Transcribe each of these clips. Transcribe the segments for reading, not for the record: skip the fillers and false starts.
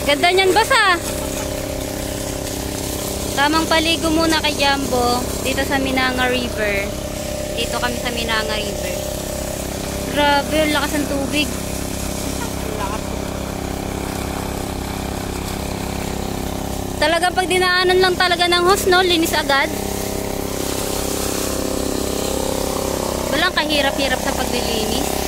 Ganda niyan, basa. Tamang paligo muna kay Jumbo dito sa Minanga River. Dito kami sa Minanga River. Grabe, ang lakas ng tubig. Talagang pag dinaanan lang talaga ng hose, no? Linis agad. Walang kahirap-hirap sa paglilinis.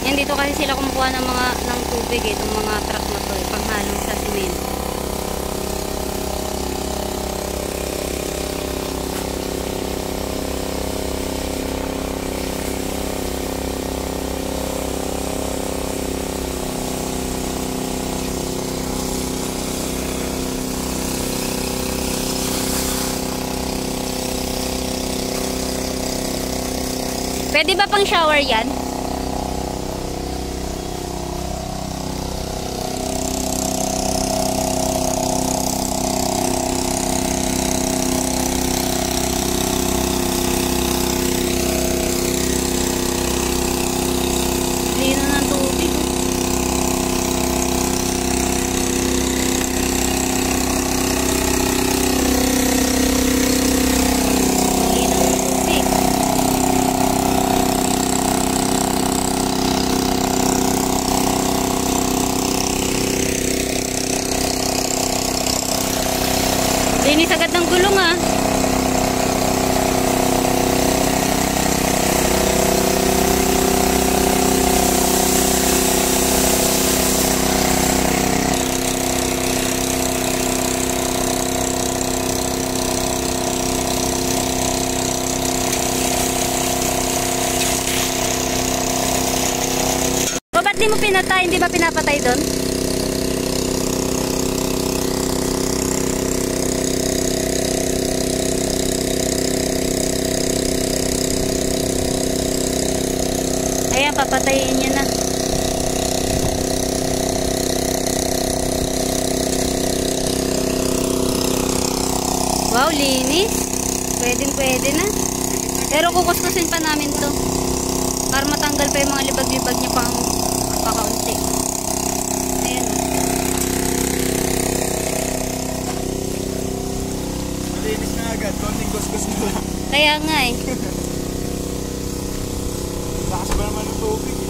Yan, dito kasi sila kumukuha ng tubig, itong mga truck na to, panghalong sa simento. Pwede ba pang shower yan? Lino ng tubig. Linis agad ng gulong, ah. O, ba't di mo pinatay? Hindi ba pinapatay doon? Ayan, papatayin niya na. Wow, linis. Pwede na. Pero kukuskusin pa namin to para matanggal pa yung mga libag-libag niya pang kakaunti. Ayan. Malinis na agad. Konting kuskus na lang. Kaya nga eh. Lakas ba naman ng tubig?